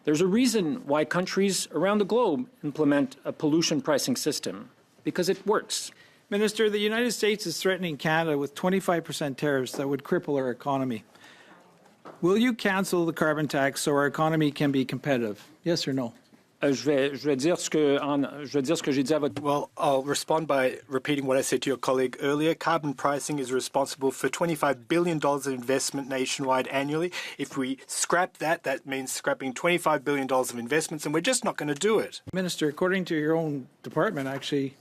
There's a reason why countries around the globe implement a pollution pricing system, because it works. Minister, the United States is threatening Canada with 25% tariffs that would cripple our economy. Will you cancel the carbon tax so our economy can be competitive? Yes or no? Je vais dire ce que j'ai dit à votre... Well, I'll respond by repeating what I said to your colleague earlier. Carbon pricing is responsible for $25 billion of investment nationwide annually. If we scrap that, that means scrapping $25 billion of investments, and we're just not going to do it. Minister, according to your own department, actually,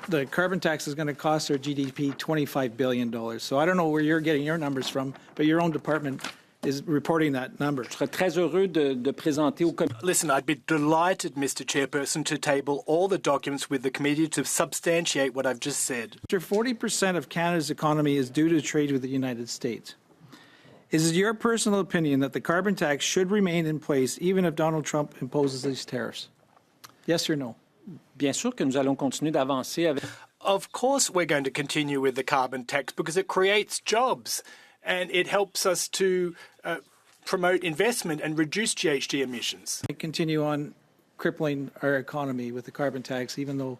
the carbon tax is going to cost our GDP $25 billion. So I don't know where you're getting your numbers from, but your own department is reporting that number. Je serais très heureux de présenter au comité. Listen, I'd be delighted, Mr. Chairperson, to table all the documents with the committee to substantiate what I've just said. 40% of Canada's economy is due to trade with the United States. Is it your personal opinion that the carbon tax should remain in place even if Donald Trump imposes these tariffs? Yes or no? Bien sûr que nous allons continuer d'avancer avec... Of course we're going to continue with the carbon tax because it creates jobs and it helps us to promote investment and reduce GHG emissions. Continue on crippling our economy with the carbon tax, even though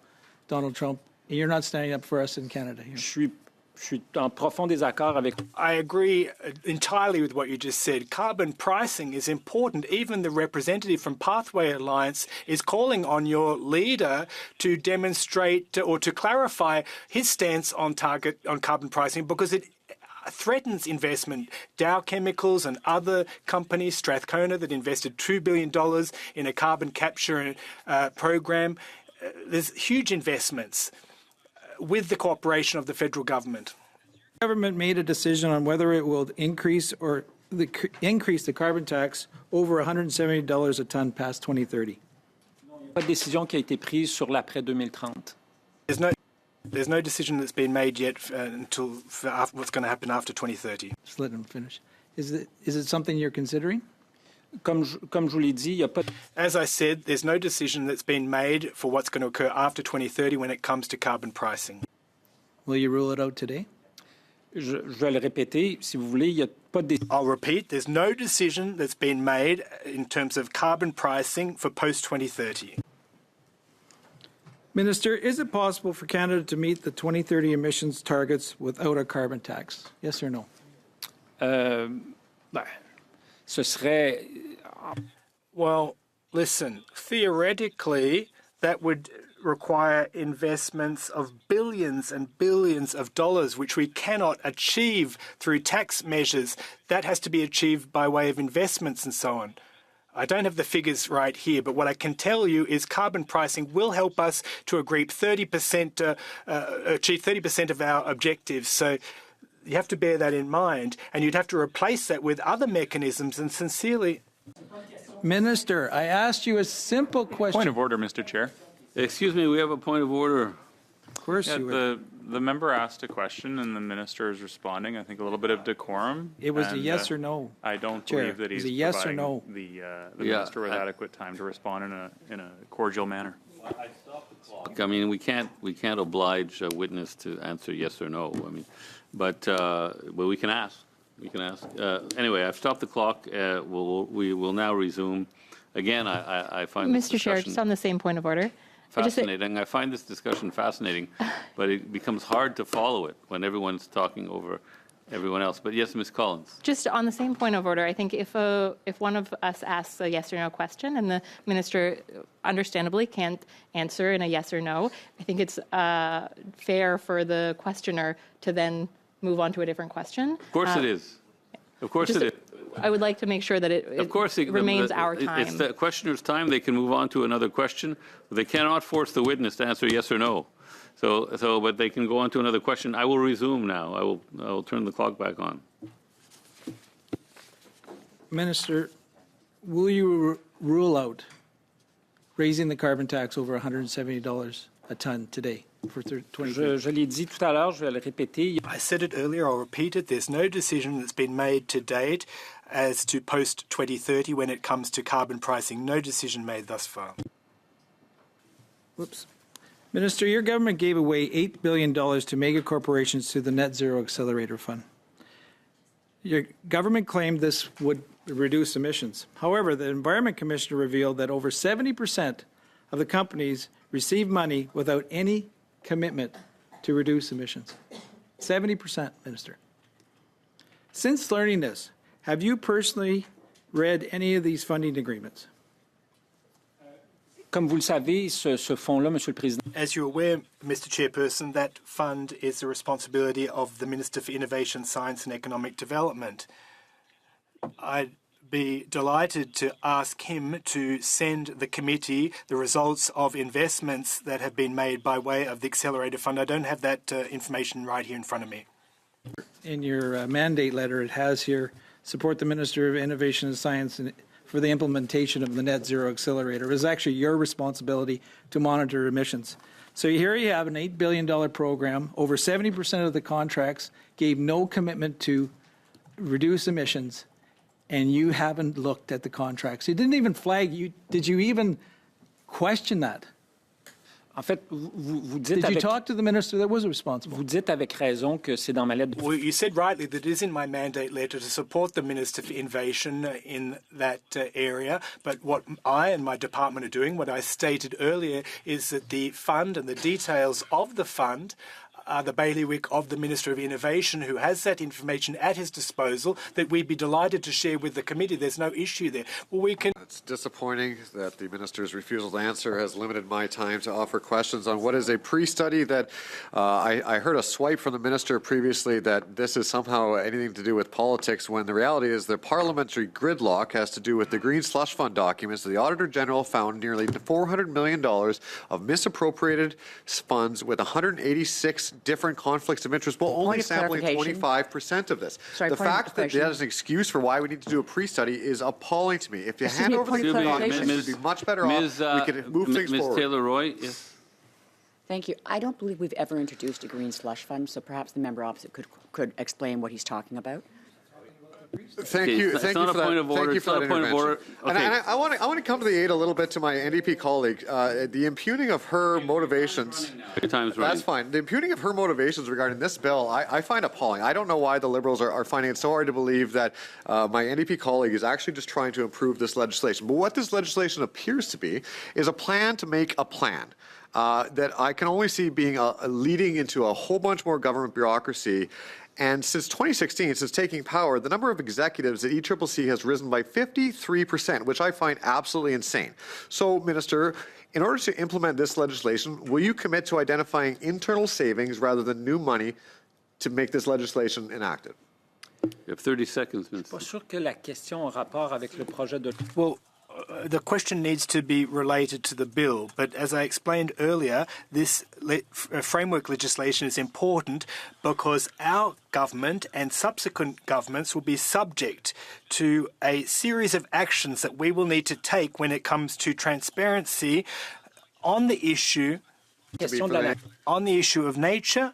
Donald Trump, you're not standing up for us in Canada here. Je suis en profond désaccord avec... I agree entirely with what you just said. Carbon pricing is important. Even the representative from Pathway Alliance is calling on your leader to demonstrate or to clarify his stance on carbon pricing because it threatens investment. Dow Chemicals and other companies, Strathcona, that invested $2 billion in a carbon capture program. There's huge investments with the cooperation of the federal government. The government made a decision on whether it will increase the carbon tax over $170 a ton past 2030. Pas de décision qui a été prise sur l'après 2030. There's no decision that's been made yet until what's going to happen after 2030. Just let him finish. Is it something you're considering? Comme je vous l'ai dit, il y a pas... As I said, there's no decision that's been made for what's going to occur after 2030 when it comes to carbon pricing. Will you rule it out today? Je vais le répéter, si vous voulez, il y a pas de... I'll repeat, there's no decision that's been made in terms of carbon pricing for post-2030. Minister, is it possible for Canada to meet the 2030 emissions targets without a carbon tax? Yes or no? Ce serait... Well, listen, theoretically, that would require investments of billions and billions of dollars, which we cannot achieve through tax measures. That has to be achieved by way of investments and so on. I don't have the figures right here, but what I can tell you is carbon pricing will help us to achieve 30% of our objectives. So you have to bear that in mind, and you'd have to replace that with other mechanisms. And sincerely... Minister, I asked you a simple question. Point of order, Mr. Chair. Excuse me, we have a point of order. Of course you would. The member asked a question and the minister is responding. I think a little bit of decorum. It was a yes or no. I don't Chair, believe that he's a yes providing or no. the minister with adequate time to respond in a cordial manner. I mean, we can't oblige a witness to answer yes or no. I mean, but we can ask. We can ask. Anyway, I've stopped the clock. We will now resume. Again, I find this Mr. Chair, just on the same point of order. Fascinating. I find this discussion fascinating, but it becomes hard to follow it when everyone's talking over everyone else. But yes, Ms. Collins. Just on the same point of order, I think if one of us asks a yes or no question and the minister understandably can't answer in a yes or no, I think it's fair for the questioner to then move on to a different question. Of course it is. Of course it is. I would like to make sure that it remains our time. It's the questioner's time. They can move on to another question. They cannot force the witness to answer yes or no. But they can go on to another question. I will resume now. I will turn the clock back on. Minister, will you rule out raising the carbon tax over $170 a ton today for 2030? Je l'ai dit tout à l'heure, je vais le répéter. I said it earlier, I'll repeat it. There's no decision that's been made to date as to post-2030 when it comes to carbon pricing. No decision made thus far. Whoops. Minister, your government gave away $8 billion to mega corporations through the Net Zero Accelerator Fund. Your government claimed this would reduce emissions. However, the Environment Commissioner revealed that over 70% of the companies receive money without any commitment to reduce emissions. 70%, Minister. Since learning this, have you personally read any of these funding agreements? Comme vous le savez, ce fonds-là, Monsieur le Président, As you're aware, Mr. Chairperson, that fund is the responsibility of the Minister for Innovation, Science and Economic Development. I'd be delighted to ask him to send the committee the results of investments that have been made by way of the Accelerator Fund. I don't have that information right here in front of me. In your mandate letter, it has here, support the Minister of Innovation and Science for the implementation of the Net Zero Accelerator. It was actually your responsibility to monitor emissions. So here you have an $8 billion program. Over 70% of the contracts gave no commitment to reduce emissions, and you haven't looked at the contracts. You didn't even flag. Did you even question that? en fait, vous dites Did you avec, talk to the minister that was responsible? vous dites avec raison que c'est dans ma lettre de Well, you said rightly that it is in my mandate letter to support the Minister for Innovation in that area. But what I and my department are doing, what I stated earlier, is that the fund and the details of the fund are the bailiwick of the Minister of Innovation, who has that information at his disposal, that we'd be delighted to share with the committee. There's no issue there. Well, we can. It's disappointing that the minister's refusal to answer has limited my time to offer questions on what is a pre-study that I heard a swipe from the minister previously that this is somehow anything to do with politics, when the reality is the parliamentary gridlock has to do with the Green Slush Fund documents. The Auditor General found nearly $400 million of misappropriated funds with 186 different conflicts of interest, while only Point of sampling clarification. 25% of this. Sorry, the point of fact that clarification. that is an excuse for why we need to do a pre-study is appalling to me. If you Excuse hand me, over point the of documents, clarification. we'd be much better off. We could move things Ms. forward. Taylor-Roy, yes. Thank you. I don't believe we've ever introduced a green slush fund, so perhaps the member opposite could explain what he's talking about. Thank Okay, you. it's Thank not you a for that. point of order. Thank you It's for not that a point of intervention. order. And Okay. I want to come to the aid a little bit to my NDP colleague. The impugning of her motivations. Your time's running. That's fine. The impugning of her motivations regarding this bill, I find appalling. I don't know why the Liberals are finding it so hard to believe that my NDP colleague is actually just trying to improve this legislation. But what this legislation appears to be is a plan to make a plan. That I can only see being leading into a whole bunch more government bureaucracy. And since 2016, since taking power, the number of executives at ECCC has risen by 53%, which I find absolutely insane. So, Minister, in order to implement this legislation, will you commit to identifying internal savings rather than new money to make this legislation enacted? You have 30 seconds, Minister. Pas sûr que la question en rapport avec le projet de. Well, the question needs to be related to the bill, but as I explained earlier, this framework legislation is important because our government and subsequent governments will be subject to a series of actions that we will need to take when it comes to transparency on the issue of nature.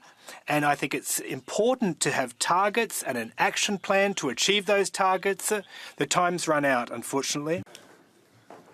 And I think it's important to have targets and an action plan to achieve those targets. The time's run out, unfortunately.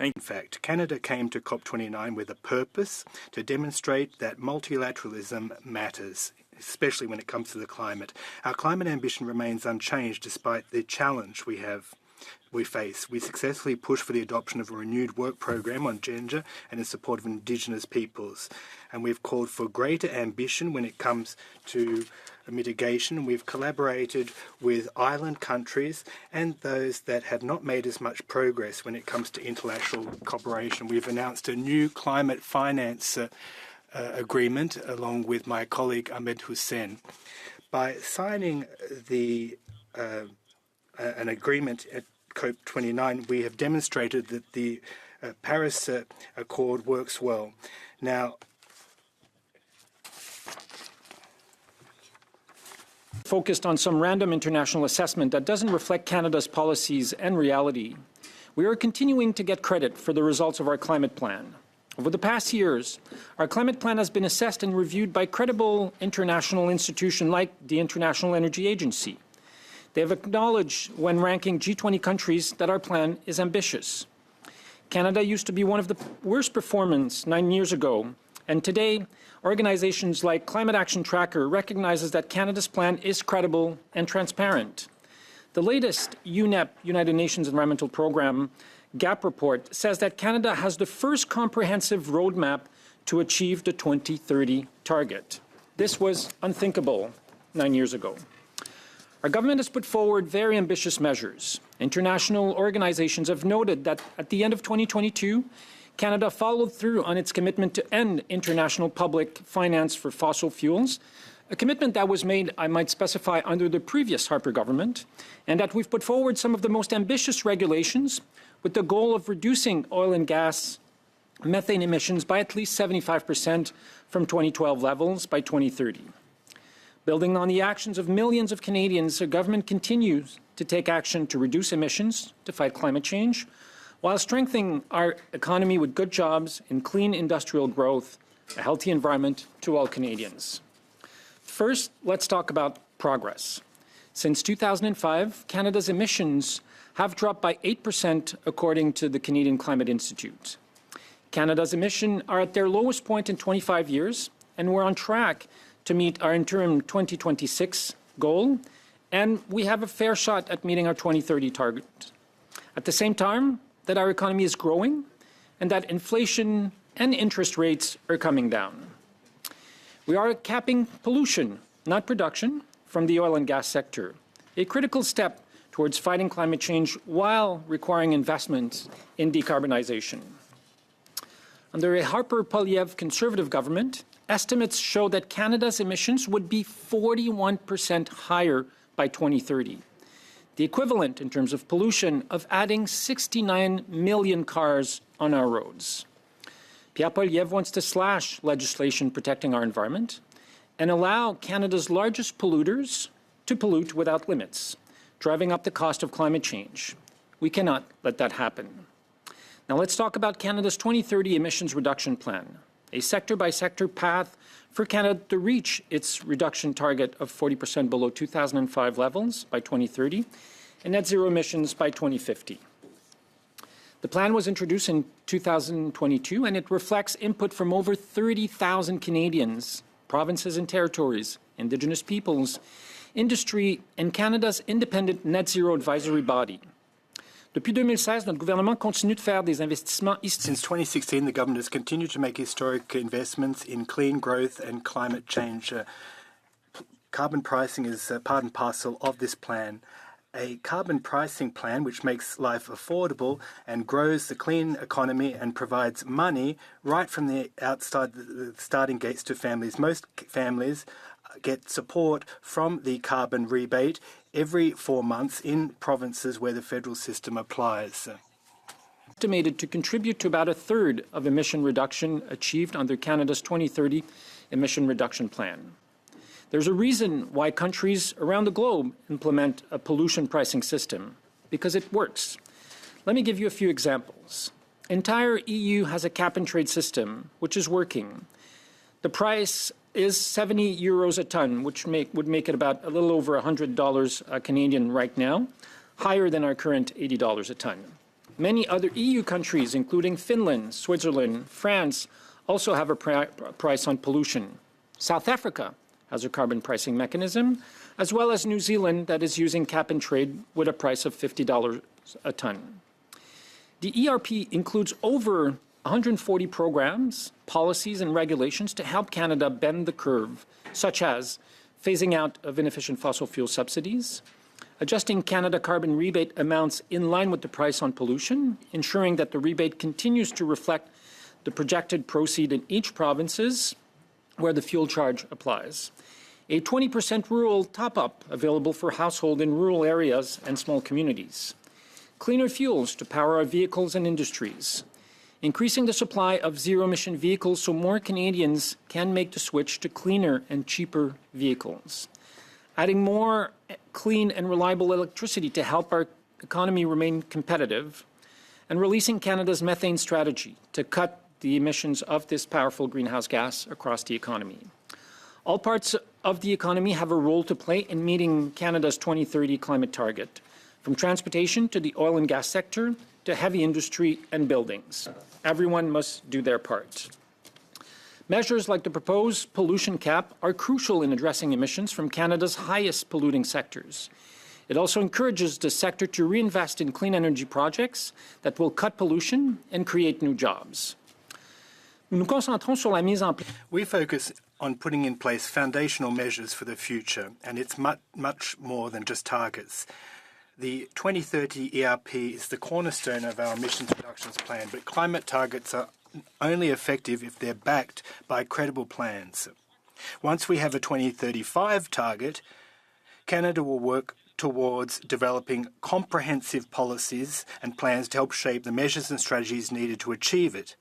In fact, Canada came to COP29 with a purpose to demonstrate that multilateralism matters, especially when it comes to the climate. Our climate ambition remains unchanged despite the challenge we face. We successfully pushed for the adoption of a renewed work program on gender and in support of Indigenous peoples. And we've called for greater ambition when it comes to mitigation. We've collaborated with island countries and those that have not made as much progress when it comes to international cooperation. We've announced a new climate finance agreement along with my colleague Ahmed Hussein. By signing an agreement at COP29, we have demonstrated that the Paris Accord works well. Now, Focused on some random international assessment that doesn't reflect Canada's policies and reality. We are continuing to get credit for the results of our climate plan. Over the past years, our climate plan has been assessed and reviewed by credible international institutions like the International Energy Agency. They have acknowledged when ranking G20 countries that our plan is ambitious. Canada used to be one of the worst performers 9 years ago, and today, organizations like Climate Action Tracker recognizes that Canada's plan is credible and transparent. The latest UNEP, United Nations Environmental Programme, GAP report says that Canada has the first comprehensive roadmap to achieve the 2030 target. This was unthinkable 9 years ago. Our government has put forward very ambitious measures. International organizations have noted that at the end of 2022, Canada followed through on its commitment to end international public finance for fossil fuels, a commitment that was made, I might specify, under the previous Harper government, and that we've put forward some of the most ambitious regulations with the goal of reducing oil and gas methane emissions by at least 75% from 2012 levels by 2030. Building on the actions of millions of Canadians, the government continues to take action to reduce emissions, to fight climate change, while strengthening our economy with good jobs and clean industrial growth, a healthy environment to all Canadians. First, let's talk about progress. Since 2005, Canada's emissions have dropped by 8% according to the Canadian Climate Institute. Canada's emissions are at their lowest point in 25 years, and we're on track to meet our interim 2026 goal, and we have a fair shot at meeting our 2030 target. At the same time that our economy is growing and that inflation and interest rates are coming down. We are capping pollution, not production, from the oil and gas sector, a critical step towards fighting climate change while requiring investment in decarbonization. Under a Harper-Poilievre Conservative government, estimates show that Canada's emissions would be 41% higher by 2030, the equivalent in terms of pollution of adding 69 million cars on our roads. Pierre Poilievre wants to slash legislation protecting our environment and allow Canada's largest polluters to pollute without limits, driving up the cost of climate change. We cannot let that happen. Now let's talk about Canada's 2030 emissions reduction plan, a sector-by-sector path for Canada to reach its reduction target of 40% below 2005 levels by 2030 and net zero emissions by 2050. The plan was introduced in 2022, and it reflects input from over 30,000 Canadians, provinces and territories, Indigenous peoples, industry, and Canada's independent net zero advisory body. Depuis 2016, notre gouvernement continue de faire des investissements historiques. Since 2016, the government has continued to make historic investments in clean growth and climate change. Carbon pricing is part and parcel of this plan. A carbon pricing plan which makes life affordable and grows the clean economy and provides money right from the outside the starting gates to families. Most families get support from the carbon rebate every 4 months in provinces where the federal system applies. Estimated to contribute to about a third of emission reduction achieved under Canada's 2030 emission reduction plan. There's a reason why countries around the globe implement a pollution pricing system, because it works. Let me give you a few examples. Entire EU has a cap-and-trade system, which is working. The price is 70 euros a ton, which would make it about a little over $100 Canadian right now, higher than our current $80 a ton. Many other EU countries, including Finland, Switzerland, France, also have a price on pollution. South Africa has a carbon pricing mechanism, as well as New Zealand that is using cap-and-trade with a price of $50 a ton. The ERP includes over 140 programs, policies, and regulations to help Canada bend the curve, such as phasing out of inefficient fossil fuel subsidies, adjusting Canada carbon rebate amounts in line with the price on pollution, ensuring that the rebate continues to reflect the projected proceed in each provinces where the fuel charge applies. A 20% rural top-up available for households in rural areas and small communities. Cleaner fuels to power our vehicles and industries. Increasing the supply of zero-emission vehicles so more Canadians can make the switch to cleaner and cheaper vehicles. Adding more clean and reliable electricity to help our economy remain competitive. And releasing Canada's methane strategy to cut the emissions of this powerful greenhouse gas across the economy. All parts of the economy have a role to play in meeting Canada's 2030 climate target, from transportation to the oil and gas sector to heavy industry and buildings. Everyone must do their part. Measures like the proposed pollution cap are crucial in addressing emissions from Canada's highest polluting sectors. It also encourages the sector to reinvest in clean energy projects that will cut pollution and create new jobs. Nous nous concentrons sur la mise en place. We focus on putting in place foundational measures for the future, and it's much more than just targets. The 2030 ERP is the cornerstone of our emissions reductions plan, but climate targets are only effective if they're backed by credible plans. Once we have a 2035 target, Canada will work towards developing comprehensive policies and plans to help shape the measures and strategies needed to achieve it.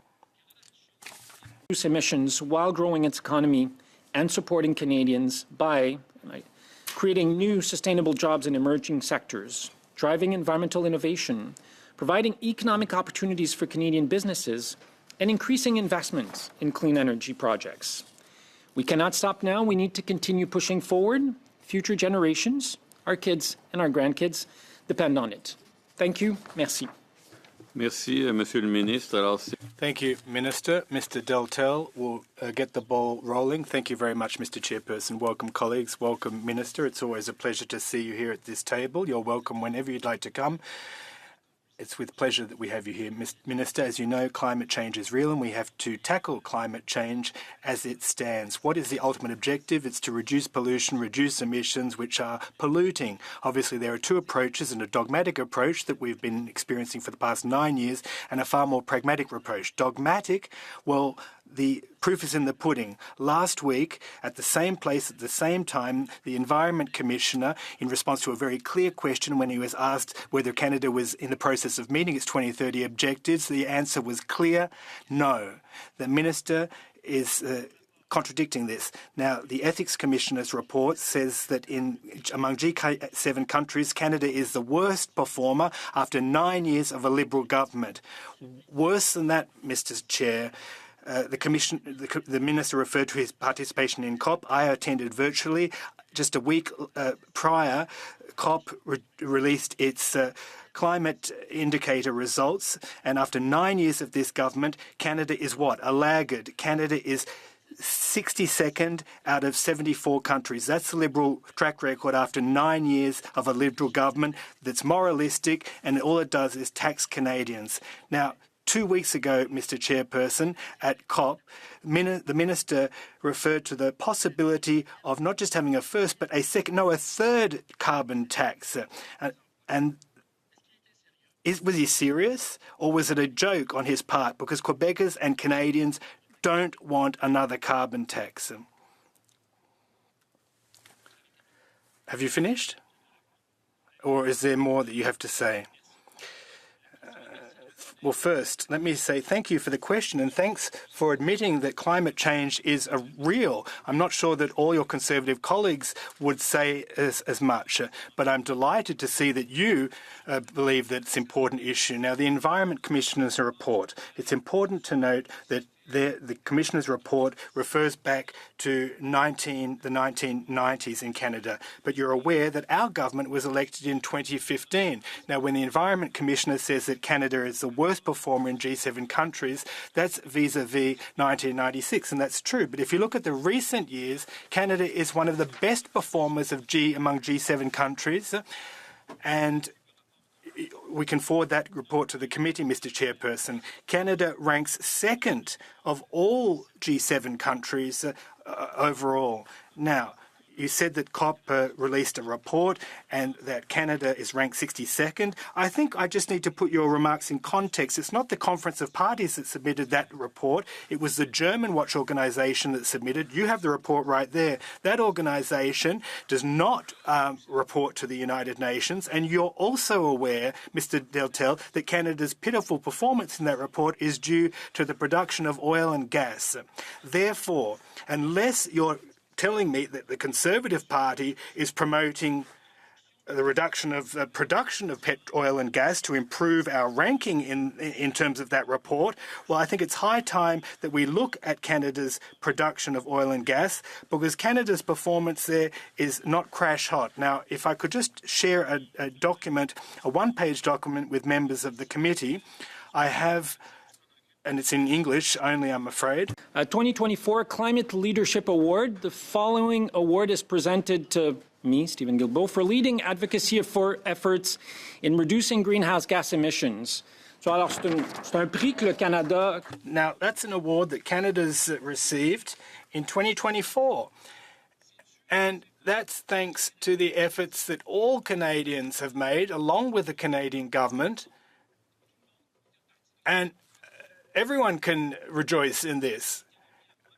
Reduce emissions while growing its economy and supporting Canadians by creating new sustainable jobs in emerging sectors, driving environmental innovation, providing economic opportunities for Canadian businesses, and increasing investments in clean energy projects. We cannot stop now. We need to continue pushing forward. Future generations, our kids and our grandkids, depend on it. Thank you. Merci. Merci, Monsieur le Ministre. Alors, Thank you, Minister. Mr. Deltel will get the ball rolling. Thank you very much, Mr. Chairperson. Welcome, colleagues. Welcome, Minister. It's always a pleasure to see you here at this table. You're welcome whenever you'd like to come. It's with pleasure that we have you here, Minister. As you know, climate change is real and we have to tackle climate change as it stands. What is the ultimate objective? It's to reduce pollution, reduce emissions which are polluting. Obviously, there are two approaches, and a dogmatic approach that we've been experiencing for the past 9 years and a far more pragmatic approach. Dogmatic, well, the proof is in the pudding. Last week, at the same place, at the same time, the Environment Commissioner, in response to a very clear question when he was asked whether Canada was in the process of meeting its 2030 objectives, the answer was clear, no. The Minister is contradicting this. Now, the Ethics Commissioner's report says that among G7 countries, Canada is the worst performer after 9 years of a Liberal government. Worse than that, Mr. Chair, the Minister referred to his participation in COP. I attended virtually. Just a week prior, COP released its climate indicator results, and after 9 years of this government, Canada is what? A laggard. Canada is 62nd out of 74 countries. That's the Liberal track record after 9 years of a Liberal government that's moralistic, and all it does is tax Canadians. Now, 2 weeks ago, Mr. Chairperson, at COP, the Minister referred to the possibility of not just having a first, but a third carbon tax. And was he serious, or was it a joke on his part? Because Quebecers and Canadians don't want another carbon tax. Have you finished? Or is there more that you have to say? Well, first, let me say thank you for the question, and thanks for admitting that climate change is real. I'm not sure that all your Conservative colleagues would say as much, but I'm delighted to see that you believe that it's an important issue. Now, the Environment Commissioner's report, it's important to note that the Commissioner's report refers back to the 1990s in Canada, but you're aware that our government was elected in 2015. Now, when the Environment Commissioner says that Canada is the worst performer in G7 countries, that's vis-a-vis 1996, and that's true. But if you look at the recent years, Canada is one of the best performers among G7 countries, and we can forward that report to the committee, Mr. Chairperson. Canada ranks second of all G7 countries overall. Now, you said that COP released a report and that Canada is ranked 62nd. I think I just need to put your remarks in context. It's not the Conference of Parties that submitted that report. It was the German watch organisation that submitted. You have the report right there. That organisation does not report to the United Nations. And you're also aware, Mr. Deltel, that Canada's pitiful performance in that report is due to the production of oil and gas. Therefore, unless you're telling me that the Conservative Party is promoting the reduction of the production of oil and gas to improve our ranking in terms of that report, well, I think it's high time that we look at Canada's production of oil and gas, because Canada's performance there is not crash hot. Now, if I could just share a document, a one-page document with members of the committee, I have, and it's in English only, I'm afraid. 2024 Climate Leadership Award. The following award is presented to me, Stephen Guilbeault, for leading advocacy for efforts in reducing greenhouse gas emissions. So, alors, c'est un prix que le Canada... Now, that's an award that Canada's received in 2024. And that's thanks to the efforts that all Canadians have made, along with the Canadian government. And everyone can rejoice in this.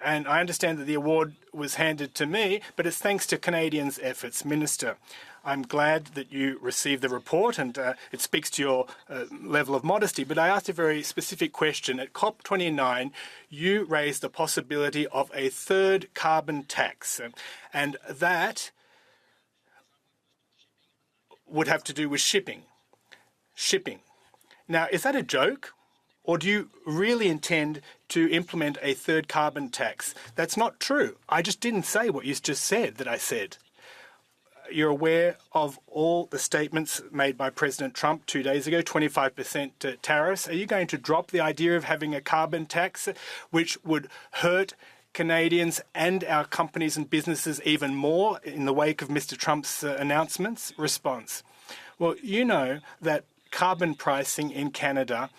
And I understand that the award was handed to me, but it's thanks to Canadians' efforts. Minister, I'm glad that you received the report, and it speaks to your level of modesty. But I asked a very specific question. At COP29, you raised the possibility of a third carbon tax, and that would have to do with shipping. Now, is that a joke? Or do you really intend to implement a third carbon tax? That's not true. I just didn't say what you just said that I said. You're aware of all the statements made by President Trump 2 days ago, 25% tariffs. Are you going to drop the idea of having a carbon tax, which would hurt Canadians and our companies and businesses even more in the wake of Mr. Trump's announcements? Response. Well, you know that carbon pricing in Canada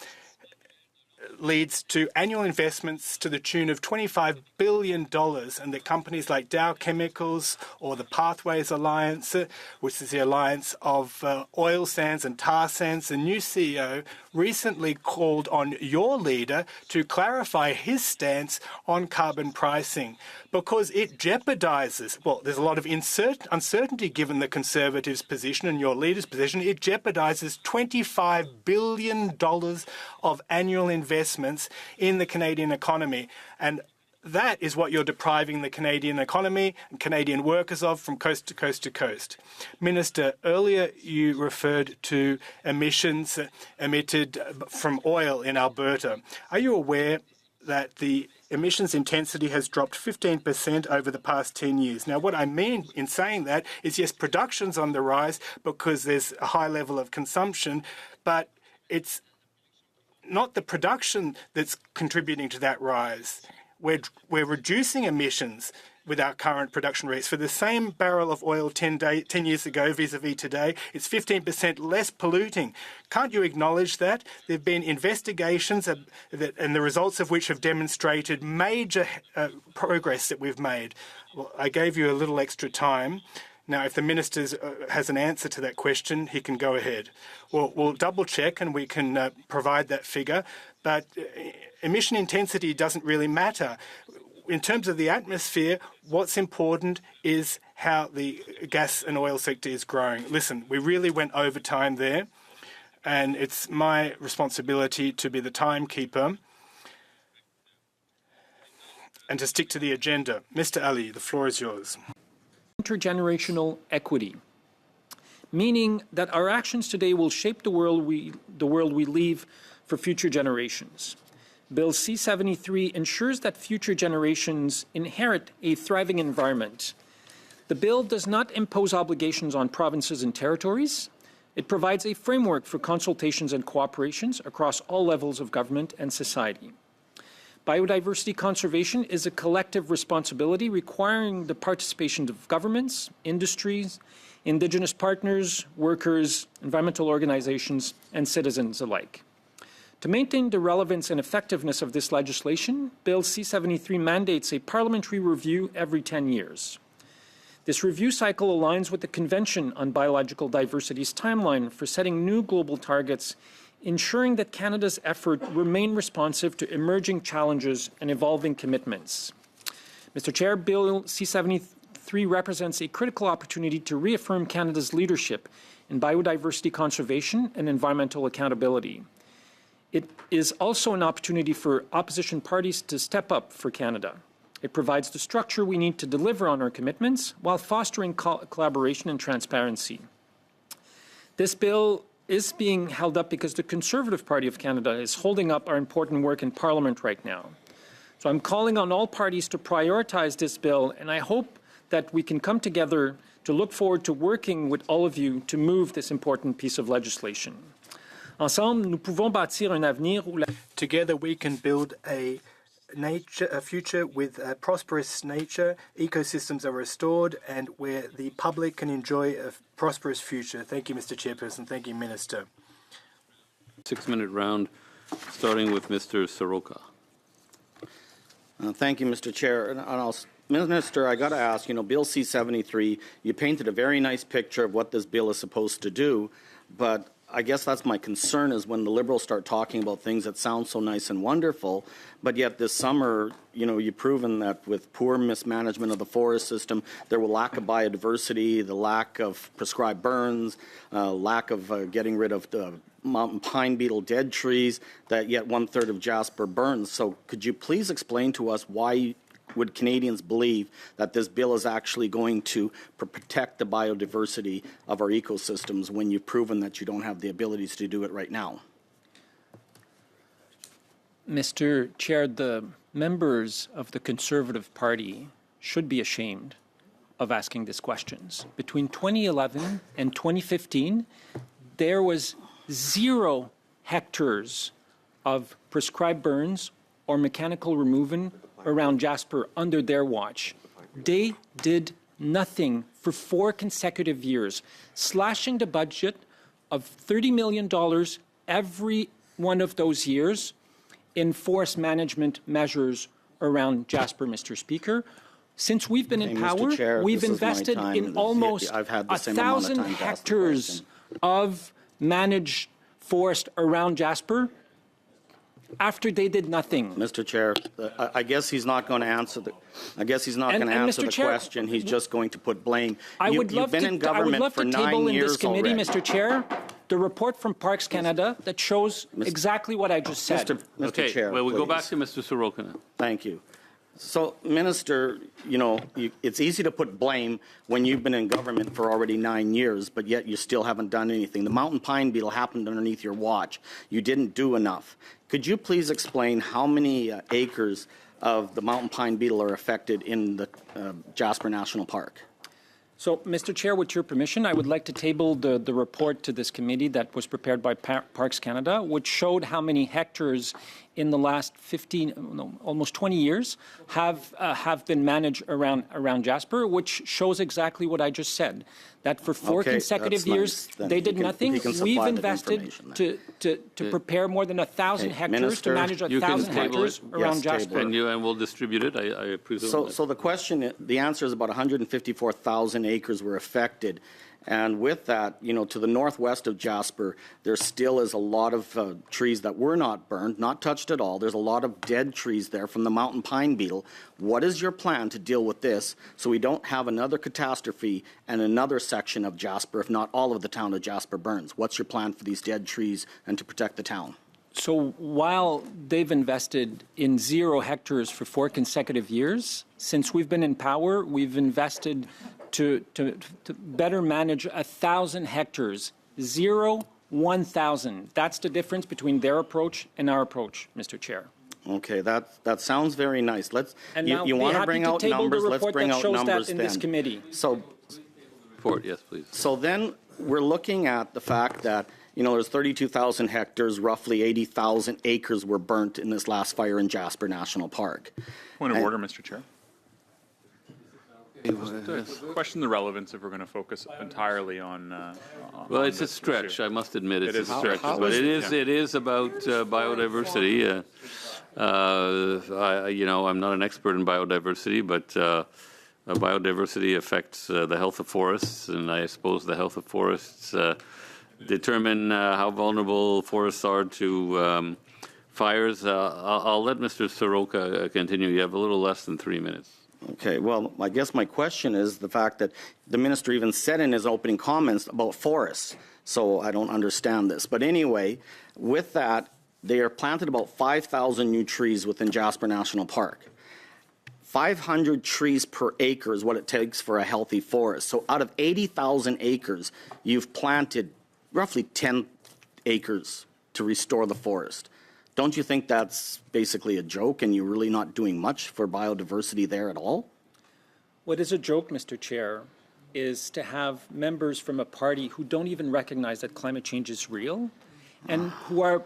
leads to annual investments to the tune of $25 billion, and that companies like Dow Chemicals or the Pathways Alliance, which is the alliance of oil sands and tar sands, the new CEO recently called on your leader to clarify his stance on carbon pricing, because it jeopardizes, well, there's a lot of uncertainty given the Conservatives' position and your leader's position. It jeopardizes $25 billion of annual investments in the Canadian economy. And that is what you're depriving the Canadian economy and Canadian workers of from coast to coast to coast. Minister, earlier you referred to emissions emitted from oil in Alberta. Are you aware that the emissions intensity has dropped 15% over the past 10 years? Now, what I mean in saying that is, yes, production's on the rise because there's a high level of consumption, but it's not the production that's contributing to that rise. We're reducing emissions with our current production rates. For the same barrel of oil 10 years ago vis-a-vis today, it's 15% less polluting. Can't you acknowledge that? There have been investigations and the results of which have demonstrated major progress that we've made. Well, I gave you a little extra time. Now, if the minister has an answer to that question, he can go ahead. We'll double-check and we can provide that figure. But emission intensity doesn't really matter. In terms of the atmosphere, what's important is how the gas and oil sector is growing. Listen, we really went over time there, and it's my responsibility to be the timekeeper and to stick to the agenda. Mr. Ali, the floor is yours. Intergenerational equity, meaning that our actions today will shape the world we leave for future generations. Bill C-73 ensures that future generations inherit a thriving environment. The bill does not impose obligations on provinces and territories. It provides a framework for consultations and cooperations across all levels of government and society. Biodiversity conservation is a collective responsibility requiring the participation of governments, industries, Indigenous partners, workers, environmental organizations, and citizens alike. To maintain the relevance and effectiveness of this legislation, Bill C-73 mandates a parliamentary review every 10 years. This review cycle aligns with the Convention on Biological Diversity's timeline for setting new global targets, ensuring that Canada's effort remain responsive to emerging challenges and evolving commitments. Mr. Chair, Bill C-73 represents a critical opportunity to reaffirm Canada's leadership in biodiversity conservation and environmental accountability. It is also an opportunity for opposition parties to step up for Canada. It provides the structure we need to deliver on our commitments while fostering collaboration and transparency. This bill is being held up because the Conservative Party of Canada is holding up our important work in Parliament right now. So I'm calling on all parties to prioritize this bill, and I hope that we can come together to look forward to working with all of you to move this important piece of legislation. Ensemble, nous pouvons bâtir un avenir où la... Together we can build a a future with prosperous nature, ecosystems are restored, and where the public can enjoy a prosperous future. Thank you, Mr. Chairperson. Thank you, Minister. 6-minute round, starting with Mr. Soroka. Thank you, Mr. Chair. And Minister, I got to ask, Bill C-73, you painted a very nice picture of what this bill is supposed to do, but I guess that's my concern is when the Liberals start talking about things that sound so nice and wonderful, but yet this summer, you've proven that with poor mismanagement of the forest system, there will lack of biodiversity, the lack of prescribed burns, lack of getting rid of the mountain pine beetle dead trees, that yet 1/3 of Jasper burns. So could you please explain to us why would Canadians believe that this bill is actually going to protect the biodiversity of our ecosystems when you've proven that you don't have the abilities to do it right now? Mr. Chair, the members of the Conservative Party should be ashamed of asking these questions. Between 2011 and 2015, there was 0 hectares of prescribed burns or mechanical removal around Jasper under their watch. They did nothing for 4 consecutive years, slashing the budget of $30 million every one of those years in forest management measures around Jasper, Mr. Speaker. Since we've been in power, Chair, we've invested in almost 1,000 hectares of managed forest around Jasper after they did nothing. Mr. Chair, I guess he's not going to answer the. I guess he's not going to answer the question. He's just going to put blame. You've been in government for 9 years table in this committee, already. Mr. Chair, the report from Parks Canada that shows exactly what I just said. Mr. Okay, Chair, well, we go please. back to Mr. Soroka now. Thank you. So, Minister, it's easy to put blame when you've been in government for already 9 years, but yet you still haven't done anything. The mountain pine beetle happened underneath your watch. You didn't do enough. Could you please explain how many acres of the mountain pine beetle are affected in the Jasper National Park? So, Mr. Chair, with your permission, I would like to table the report to this committee that was prepared by Parks Canada, which showed how many hectares in the last almost 20 years have been managed around Jasper, which shows exactly what I just said. That for 4 consecutive years, they did nothing. We've invested to prepare more than 1,000 hectares Minister, to manage 1,000 hectares around Jasper. And we'll distribute it, I presume. So the question, the answer is about 154,000 acres were affected. And with that, to the northwest of Jasper, there still is a lot of trees that were not burned, not touched at all. There's a lot of dead trees there from the mountain pine beetle. What is your plan to deal with this so we don't have another catastrophe and another section of Jasper, if not all of the town of Jasper, burns? What's your plan for these dead trees and to protect the town? So while they've invested in 0 hectares for 4 consecutive years, since we've been in power, we've invested to better manage 1,000 hectares. 0, 1,000. That's the difference between their approach and our approach, Mr. Chair. Okay, that sounds very nice. You want to bring out table numbers? the Let's report bring that out shows numbers that in then. this committee. So, Report, yes, please. so then we're looking at the fact that there's 32,000 hectares, roughly 80,000 acres were burnt in this last fire in Jasper National Park. Point of order, Mr. Chair. Question the relevance if we're going to focus entirely on. Well, on it's a this stretch. issue. I must admit, it's It is a a stretch. stretch. But it is about biodiversity. I'm not an expert in biodiversity, but biodiversity affects the health of forests, and I suppose the health of forests determine how vulnerable forests are to fires. I'll let Mr. Soroka continue. You have a little less than 3 minutes. Okay, well, I guess my question is the fact that the minister even said in his opening comments about forests, so I don't understand this. But anyway, with that, they are planted about 5,000 new trees within Jasper National Park. 500 trees per acre is what it takes for a healthy forest. So out of 80,000 acres, you've planted roughly 10 acres to restore the forest. Don't you think that's basically a joke and you're really not doing much for biodiversity there at all? What is a joke, Mr. Chair, is to have members from a party who don't even recognize that climate change is real and who are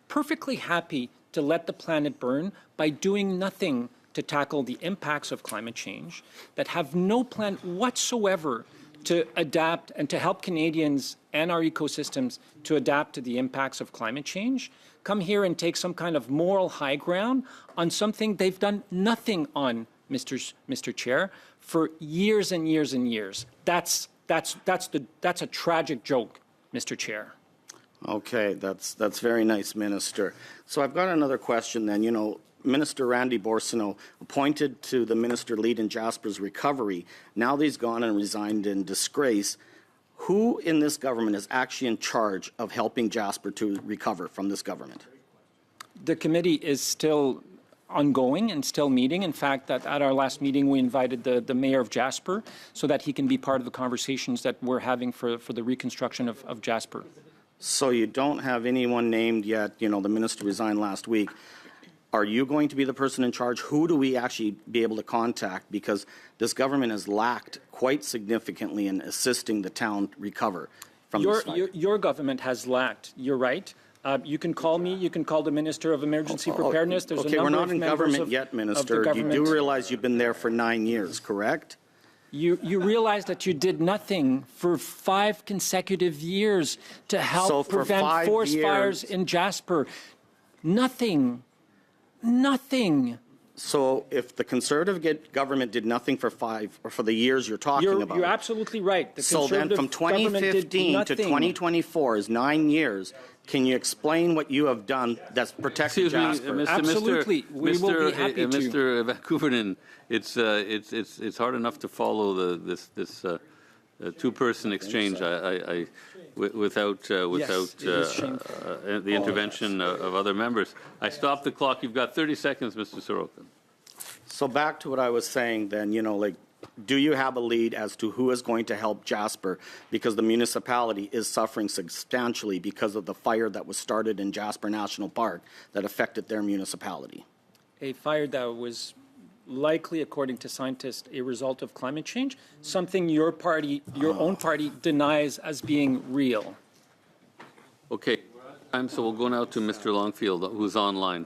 perfectly happy to let the planet burn by doing nothing to tackle the impacts of climate change, that have no plan whatsoever to adapt and to help Canadians and our ecosystems to adapt to the impacts of climate change, come here and take some kind of moral high ground on something they've done nothing on, Mr. Chair, for years and years and years. That's a tragic joke, Mr. Chair. Okay, that's very nice, Minister. So I've got another question then. You know, Minister Randy Bourcineau appointed to the minister lead in Jasper's recovery. Now that he's gone and resigned in disgrace. Who in this government is actually in charge of helping Jasper to recover from this government? The committee is still ongoing and still meeting. In fact, at our last meeting, we invited the mayor of Jasper so that he can be part of the conversations that we're having for the reconstruction of Jasper. So you don't have anyone named yet. You know, the minister resigned last week. Are you going to be the person in charge? Who do we actually be able to contact? Because this government has lacked quite significantly in assisting the town recover from this fire. Your government has lacked. You're right. You can call me. You can call the Minister of Emergency Preparedness. There's okay, a number we're not of in members government yet, Minister. You do realize you've been there for 9 years, correct? You realize that you did nothing for 5 consecutive years to help prevent forest fires in Jasper. Nothing. Nothing. So if the Conservative government did nothing for the years you're talking about. You're absolutely right. So then from 2015 to 2024 is 9 years. Can you explain what you have done that's protected Jasper? Absolutely. We will be happy to. Mr. Vancouverton, it's hard enough to follow this two-person exchange without the intervention of other members. I stopped the clock. You've got 30 seconds, Mr. Sorokin. So back to what I was saying then, you know, like, do you have a lead as to who is going to help Jasper? Because the municipality is suffering substantially because of the fire that was started in Jasper National Park that affected their municipality. A fire that was likely, according to scientists, a result of climate change, something your own party denies as being real. Okay, so we'll go now to Mr. Longfield, who's online.